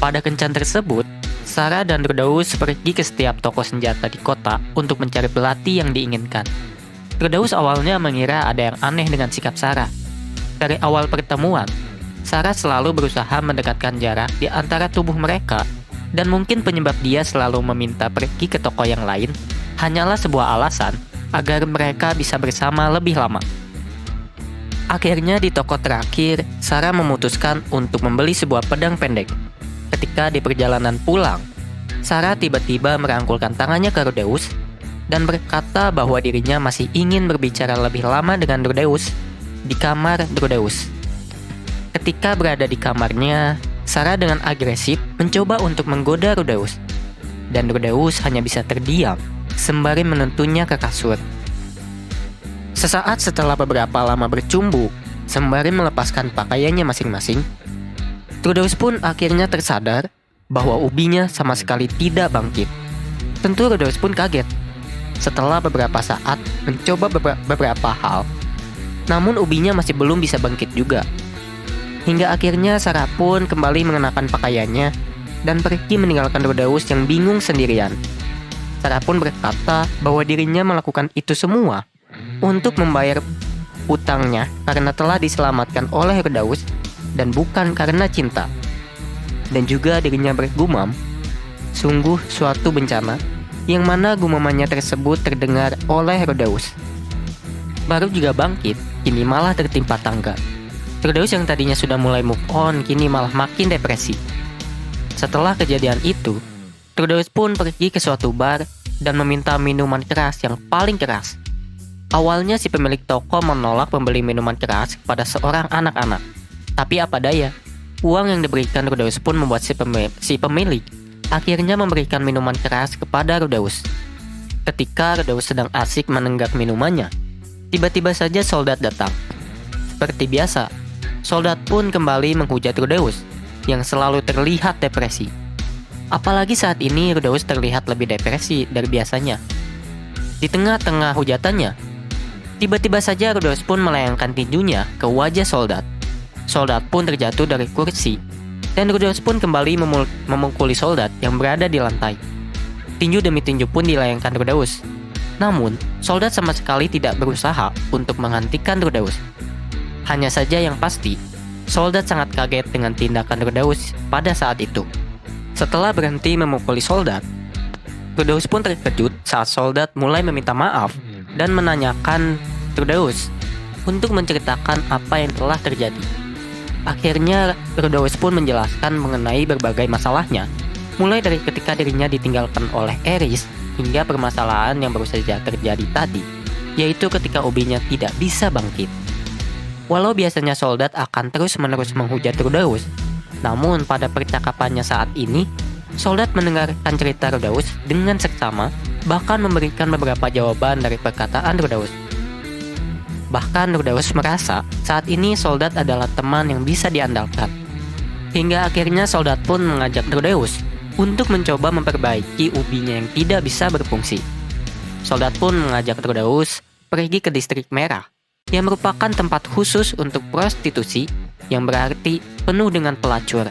Pada kencan tersebut, Sarah dan Rudeus pergi ke setiap toko senjata di kota untuk mencari belati yang diinginkan. Rudeus awalnya mengira ada yang aneh dengan sikap Sarah. Dari awal pertemuan, Sarah selalu berusaha mendekatkan jarak di antara tubuh mereka, dan mungkin penyebab dia selalu meminta pergi ke toko yang lain hanyalah sebuah alasan agar mereka bisa bersama lebih lama. Akhirnya di toko terakhir, Sarah memutuskan untuk membeli sebuah pedang pendek. Ketika di perjalanan pulang, Sarah tiba-tiba merangkulkan tangannya ke Rudeus dan berkata bahwa dirinya masih ingin berbicara lebih lama dengan Rudeus di kamar Rudeus. Ketika berada di kamarnya, Sarah dengan agresif mencoba untuk menggoda Rudeus, dan Rudeus hanya bisa terdiam sembari menuntunnya ke kasur. Sesaat setelah beberapa lama bercumbu, sembari melepaskan pakaiannya masing-masing, Rudeus pun akhirnya tersadar bahwa ubinya sama sekali tidak bangkit. Tentu Rudeus pun kaget. Setelah beberapa saat mencoba beberapa hal, namun ubinya masih belum bisa bangkit juga. Hingga akhirnya Sarah pun kembali mengenakan pakaiannya dan pergi meninggalkan Rudeus yang bingung sendirian. Sarah pun berkata bahwa dirinya melakukan itu semua untuk membayar utangnya karena telah diselamatkan oleh Rudeus dan bukan karena cinta. Dan juga dirinya bergumam, sungguh suatu bencana, yang mana gumamannya tersebut terdengar oleh Rudeus. Baru juga bangkit, kini malah tertimpa tangga. Rudeus yang tadinya sudah mulai move on, kini malah makin depresi. Setelah kejadian itu, Rudeus pun pergi ke suatu bar dan meminta minuman keras yang paling keras. Awalnya si pemilik toko menolak membeli minuman keras kepada seorang anak-anak. Tapi apa daya, uang yang diberikan Rudeus pun membuat si pemilik akhirnya memberikan minuman keras kepada Rudeus. Ketika Rudeus sedang asik menenggak minumannya, tiba-tiba saja soldat datang. Seperti biasa, soldat pun kembali menghujat Rudeus yang selalu terlihat depresi. Apalagi saat ini Rudeus terlihat lebih depresi dari biasanya. Di tengah-tengah hujatannya, tiba-tiba saja Rudeus pun melayangkan tinjunya ke wajah soldat. Soldat pun terjatuh dari kursi, dan Rudeus pun kembali memukuli soldat yang berada di lantai. Tinju demi tinju pun dilayangkan Rudeus. Namun, soldat sama sekali tidak berusaha untuk menghentikan Rudeus. Hanya saja yang pasti, soldat sangat kaget dengan tindakan Rudeus pada saat itu. Setelah berhenti memukuli soldat, Rudeus pun terkejut saat soldat mulai meminta maaf dan menanyakan Rudeus untuk menceritakan apa yang telah terjadi. Akhirnya Rudeus pun menjelaskan mengenai berbagai masalahnya, mulai dari ketika dirinya ditinggalkan oleh Eris hingga permasalahan yang baru saja terjadi tadi, yaitu ketika ubinya tidak bisa bangkit. Walau biasanya soldat akan terus-menerus menghujat Rudeus, namun pada percakapannya saat ini, soldat mendengarkan cerita Rudeus dengan seksama, bahkan memberikan beberapa jawaban dari perkataan Rudeus. Bahkan Rudeus merasa saat ini soldat adalah teman yang bisa diandalkan. Hingga akhirnya soldat pun mengajak Rudeus untuk mencoba memperbaiki ubinya yang tidak bisa berfungsi. Soldat pun mengajak Rudeus pergi ke distrik merah, yang merupakan tempat khusus untuk prostitusi, yang berarti penuh dengan pelacur.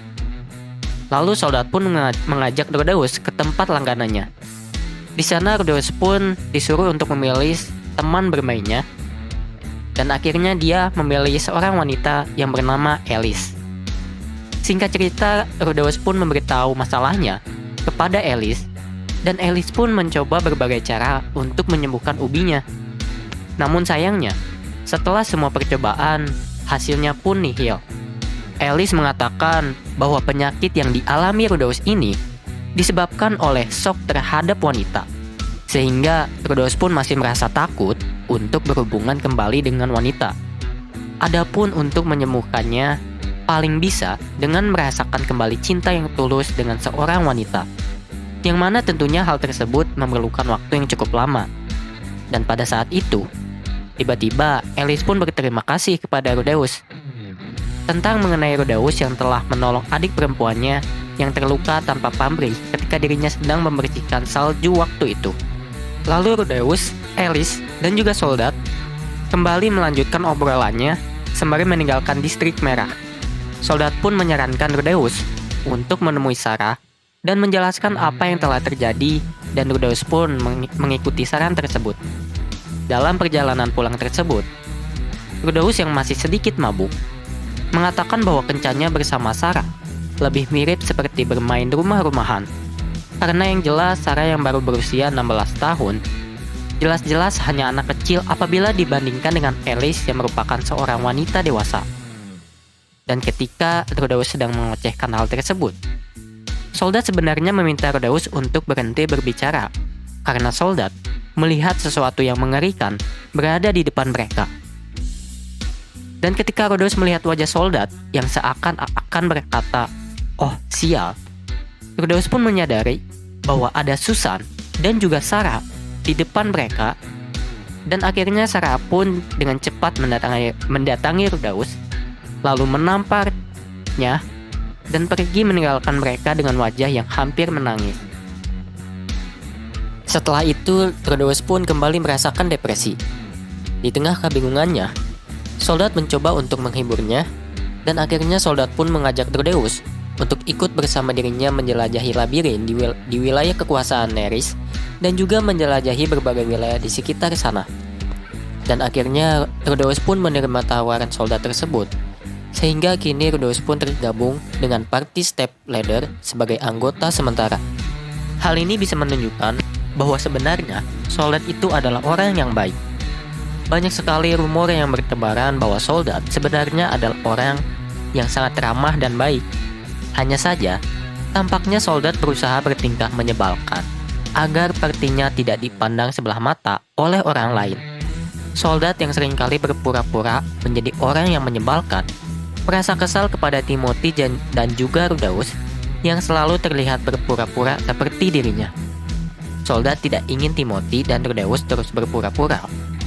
Lalu soldat pun mengajak Rudeus ke tempat langganannya. Di sana Rudeus pun disuruh untuk memilih teman bermainnya, dan akhirnya dia memilih seorang wanita yang bernama Elis. Singkat cerita, Rudeus pun memberitahu masalahnya kepada Elis, dan Elis pun mencoba berbagai cara untuk menyembuhkan ubinya. Namun sayangnya, setelah semua percobaan, hasilnya pun nihil. Elis mengatakan bahwa penyakit yang dialami Rudeus ini disebabkan oleh shock terhadap wanita, sehingga Rudeus pun masih merasa takut untuk berhubungan kembali dengan wanita. Adapun untuk menyembuhkannya, paling bisa dengan merasakan kembali cinta yang tulus dengan seorang wanita, yang mana tentunya hal tersebut memerlukan waktu yang cukup lama. Dan pada saat itu, tiba-tiba Elis pun berterima kasih kepada Rudeus tentang mengenai Rudeus yang telah menolong adik perempuannya yang terluka tanpa pamrih ketika dirinya sedang membersihkan salju waktu itu. Lalu Rudeus, Elis, dan juga soldat kembali melanjutkan obrolannya sembari meninggalkan distrik merah. Soldat pun menyarankan Rudeus untuk menemui Sarah dan menjelaskan apa yang telah terjadi, dan Rudeus pun mengikuti saran tersebut. Dalam perjalanan pulang tersebut, Rudeus yang masih sedikit mabuk mengatakan bahwa kencannya bersama Sarah lebih mirip seperti bermain rumah-rumahan. Karena yang jelas Sarah yang baru berusia 16 tahun jelas-jelas hanya anak kecil apabila dibandingkan dengan Alice yang merupakan seorang wanita dewasa. Dan ketika Rudeus sedang mengocehkan hal tersebut, soldat sebenarnya meminta Rudeus untuk berhenti berbicara, karena soldat melihat sesuatu yang mengerikan berada di depan mereka. Dan ketika Rudeus melihat wajah soldat yang seakan-akan berkata, "Oh, sial," Rudeus pun menyadari bahwa ada Susan dan juga Sarah di depan mereka, dan akhirnya Sarah pun dengan cepat mendatangi Rudeus, lalu menamparnya dan pergi meninggalkan mereka dengan wajah yang hampir menangis. Setelah itu, Rudeus pun kembali merasakan depresi. Di tengah kebingungannya, soldat mencoba untuk menghiburnya, dan akhirnya soldat pun mengajak Rudeus untuk ikut bersama dirinya menjelajahi labirin di wilayah kekuasaan Nerys, dan juga menjelajahi berbagai wilayah di sekitar sana. Dan akhirnya Rudeus pun menerima tawaran soldat tersebut, sehingga kini Rudeus pun tergabung dengan Party Step Ladder sebagai anggota sementara. Hal ini bisa menunjukkan bahwa sebenarnya soldat itu adalah orang yang baik. Banyak sekali rumor yang bertebaran bahwa soldat sebenarnya adalah orang yang sangat ramah dan baik. Hanya saja, tampaknya soldat berusaha bertingkah menyebalkan agar partinya tidak dipandang sebelah mata oleh orang lain. Soldat yang seringkali berpura-pura menjadi orang yang menyebalkan merasa kesal kepada Timothy dan juga Rudeus yang selalu terlihat berpura-pura seperti dirinya. Soldat tidak ingin Timothy dan Rudeus terus berpura-pura,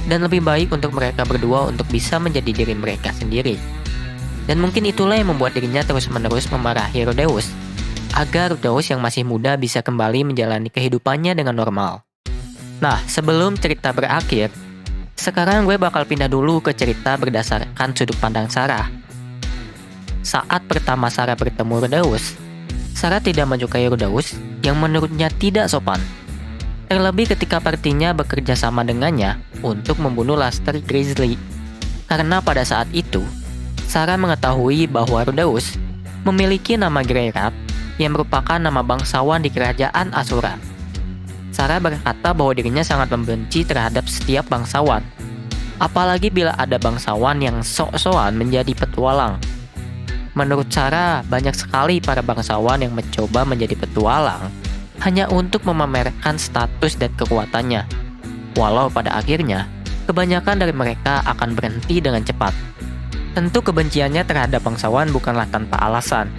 dan lebih baik untuk mereka berdua untuk bisa menjadi diri mereka sendiri. Dan mungkin itulah yang membuat dirinya terus-menerus memarahi Rudeus, agar Rudeus yang masih muda bisa kembali menjalani kehidupannya dengan normal. Nah, sebelum cerita berakhir, sekarang gue bakal pindah dulu ke cerita berdasarkan sudut pandang Sarah. Saat pertama Sarah bertemu Rudeus, Sarah tidak menyukai Rudeus yang menurutnya tidak sopan. Terlebih ketika partinya bekerja sama dengannya untuk membunuh Laster Grizzly. Karena pada saat itu, Sarah mengetahui bahwa Rudeus memiliki nama Greyrat yang merupakan nama bangsawan di kerajaan Asura. Sarah berkata bahwa dirinya sangat membenci terhadap setiap bangsawan, apalagi bila ada bangsawan yang sok-sokan menjadi petualang. Menurut Sarah, banyak sekali para bangsawan yang mencoba menjadi petualang hanya untuk memamerkan status dan kekuatannya, walau pada akhirnya kebanyakan dari mereka akan berhenti dengan cepat. Tentu kebenciannya terhadap bangsawan bukanlah tanpa alasan.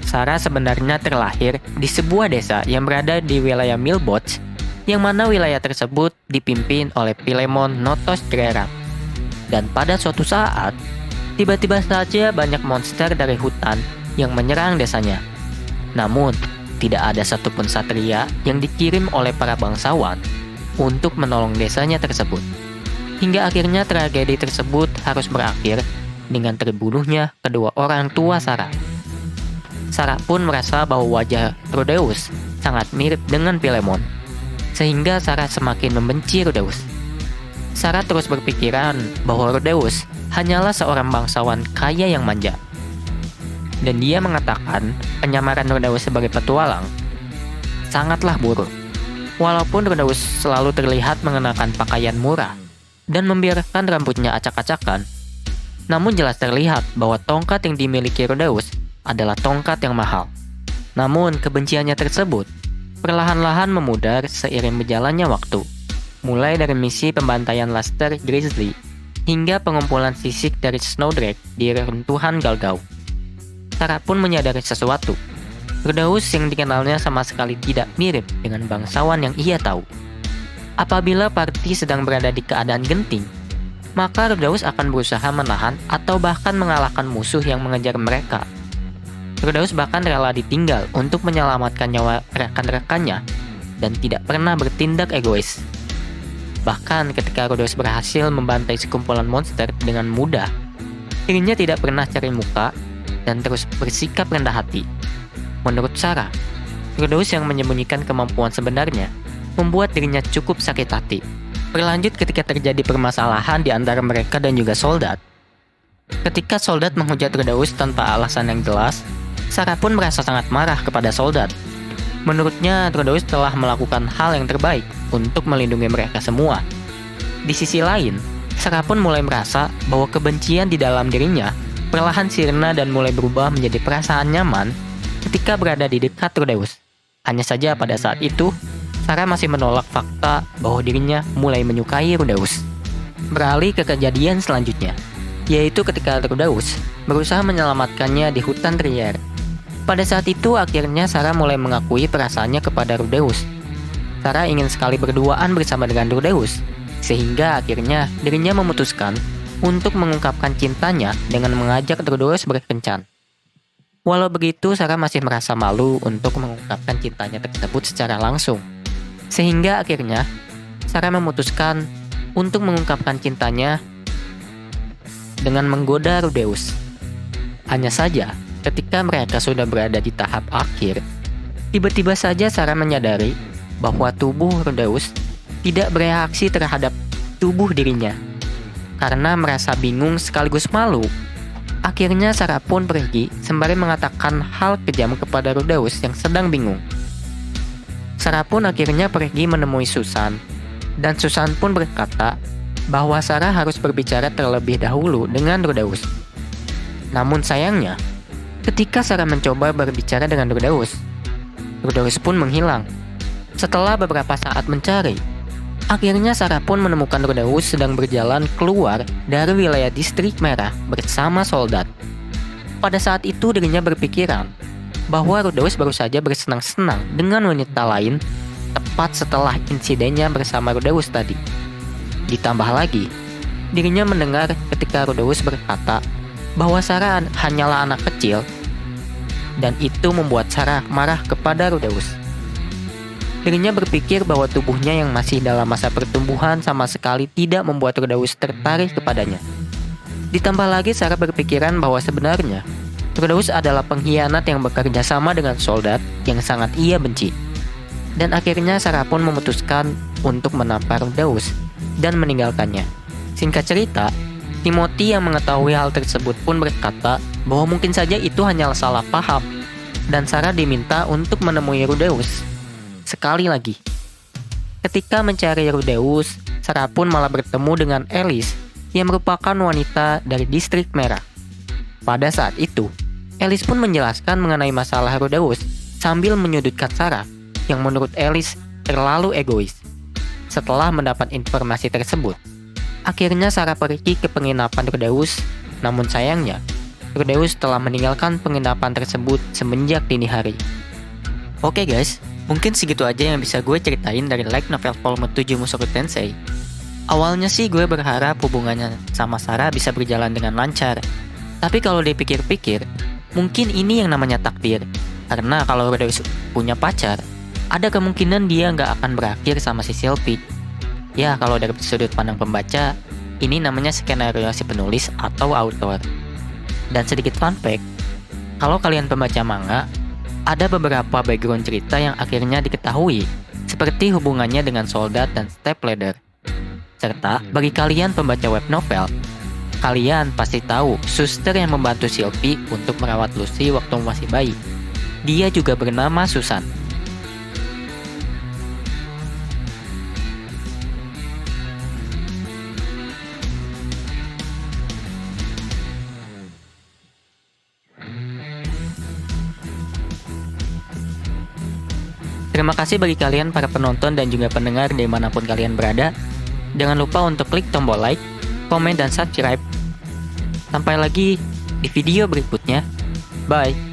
Sarah sebenarnya terlahir di sebuah desa yang berada di wilayah Milbots, yang mana wilayah tersebut dipimpin oleh Philemon Notos Greyrat. Dan pada suatu saat, tiba-tiba saja banyak monster dari hutan yang menyerang desanya. Namun, tidak ada satupun satria yang dikirim oleh para bangsawan untuk menolong desanya tersebut. Hingga akhirnya tragedi tersebut harus berakhir dengan terbunuhnya kedua orang tua Sarah. Sarah pun merasa bahwa wajah Rudeus sangat mirip dengan Philemon, sehingga Sarah semakin membenci Rudeus. Sarah terus berpikiran bahwa Rudeus hanyalah seorang bangsawan kaya yang manja. Dan dia mengatakan penyamaran Rudeus sebagai petualang sangatlah buruk. Walaupun Rudeus selalu terlihat mengenakan pakaian murah dan membiarkan rambutnya acak-acakan, namun jelas terlihat bahwa tongkat yang dimiliki Rudeus adalah tongkat yang mahal. Namun kebenciannya tersebut perlahan-lahan memudar seiring berjalannya waktu, mulai dari misi pembantaian Laster Grizzly hingga pengumpulan sisik dari Snowdrake di reruntuhan Galgau. Sarah pun menyadari sesuatu. Rudeus yang dikenalnya sama sekali tidak mirip dengan bangsawan yang ia tahu. Apabila parti sedang berada di keadaan genting, maka Rudeus akan berusaha menahan atau bahkan mengalahkan musuh yang mengejar mereka. Rudeus bahkan rela ditinggal untuk menyelamatkan nyawa rekan-rekannya dan tidak pernah bertindak egois. Bahkan ketika Rudeus berhasil membantai sekumpulan monster dengan mudah, dirinya tidak pernah cari muka dan terus bersikap rendah hati. Menurut Sarah, Rudeus yang menyembunyikan kemampuan sebenarnya membuat dirinya cukup sakit hati. Berlanjut ketika terjadi permasalahan di antara mereka dan juga soldat. Ketika soldat menghujat Rudeus tanpa alasan yang jelas, Sarah pun merasa sangat marah kepada soldat. Menurutnya, Rudeus telah melakukan hal yang terbaik untuk melindungi mereka semua. Di sisi lain, Sarah pun mulai merasa bahwa kebencian di dalam dirinya perlahan sirna dan mulai berubah menjadi perasaan nyaman ketika berada di dekat Rudeus. Hanya saja pada saat itu, Sarah masih menolak fakta bahwa dirinya mulai menyukai Rudeus. Beralih ke kejadian selanjutnya, yaitu ketika Rudeus berusaha menyelamatkannya di hutan Trier. Pada saat itu akhirnya Sarah mulai mengakui perasaannya kepada Rudeus. Sarah ingin sekali berduaan bersama dengan Rudeus, sehingga akhirnya dirinya memutuskan untuk mengungkapkan cintanya dengan mengajak Rudeus berkencan. Walau begitu, Sarah masih merasa malu untuk mengungkapkan cintanya tersebut secara langsung. Sehingga akhirnya Sarah memutuskan untuk mengungkapkan cintanya dengan menggoda Rudeus. Hanya saja, ketika mereka sudah berada di tahap akhir, tiba-tiba saja Sarah menyadari bahwa tubuh Rudeus tidak bereaksi terhadap tubuh dirinya. Karena merasa bingung sekaligus malu, akhirnya Sarah pun pergi sembari mengatakan hal kejam kepada Rudeus yang sedang bingung. Sarah pun akhirnya pergi menemui Susan, dan Susan pun berkata bahwa Sarah harus berbicara terlebih dahulu dengan Rudeus. Namun sayangnya, ketika Sarah mencoba berbicara dengan Rudeus pun menghilang. Setelah beberapa saat mencari, akhirnya Sarah pun menemukan Rudeus sedang berjalan keluar dari wilayah distrik merah bersama soldat. Pada saat itu dirinya berpikiran bahwa Rudeus baru saja bersenang-senang dengan wanita lain tepat setelah insidennya bersama Rudeus tadi. Ditambah lagi, dirinya mendengar ketika Rudeus berkata bahwa Sarah hanyalah anak kecil, dan itu membuat Sarah marah kepada Rudeus. Dirinya berpikir bahwa tubuhnya yang masih dalam masa pertumbuhan sama sekali tidak membuat Rudeus tertarik kepadanya. Ditambah lagi Sarah berpikiran bahwa sebenarnya Rudeus adalah pengkhianat yang bekerja sama dengan soldat yang sangat ia benci. Dan akhirnya Sarah pun memutuskan untuk menampar Rudeus dan meninggalkannya. Singkat cerita, Timothy yang mengetahui hal tersebut pun berkata bahwa mungkin saja itu hanyalah salah paham, dan Sarah diminta untuk menemui Rudeus. Sekali lagi, ketika mencari Rudeus, Sarah pun malah bertemu dengan Alice yang merupakan wanita dari distrik merah. Pada saat itu, Alice pun menjelaskan mengenai masalah Rudeus sambil menyudutkan Sarah yang menurut Alice terlalu egois. Setelah mendapat informasi tersebut, akhirnya Sarah pergi ke penginapan Rudeus, namun sayangnya, Rudeus telah meninggalkan penginapan tersebut semenjak dini hari. Oke guys, mungkin segitu aja yang bisa gue ceritain dari light novel volume 7 Mushoku Tensei. Awalnya sih gue berharap hubungannya sama Sarah bisa berjalan dengan lancar. Tapi kalau dipikir-pikir, mungkin ini yang namanya takdir. Karena kalau Rudeus punya pacar, ada kemungkinan dia nggak akan berakhir sama si Sylvie. Ya, kalau dari sudut pandang pembaca, ini namanya skenario si penulis atau author. Dan sedikit fun fact, kalau kalian pembaca manga, ada beberapa background cerita yang akhirnya diketahui, seperti hubungannya dengan soldat dan stepladder. Serta, bagi kalian pembaca web novel, kalian pasti tahu suster yang membantu Sylvie untuk merawat Lucy waktu masih bayi. Dia juga bernama Susan. Terima kasih bagi kalian para penonton dan juga pendengar dimanapun kalian berada. Jangan lupa untuk klik tombol like, komen, dan subscribe. Sampai lagi di video berikutnya. Bye.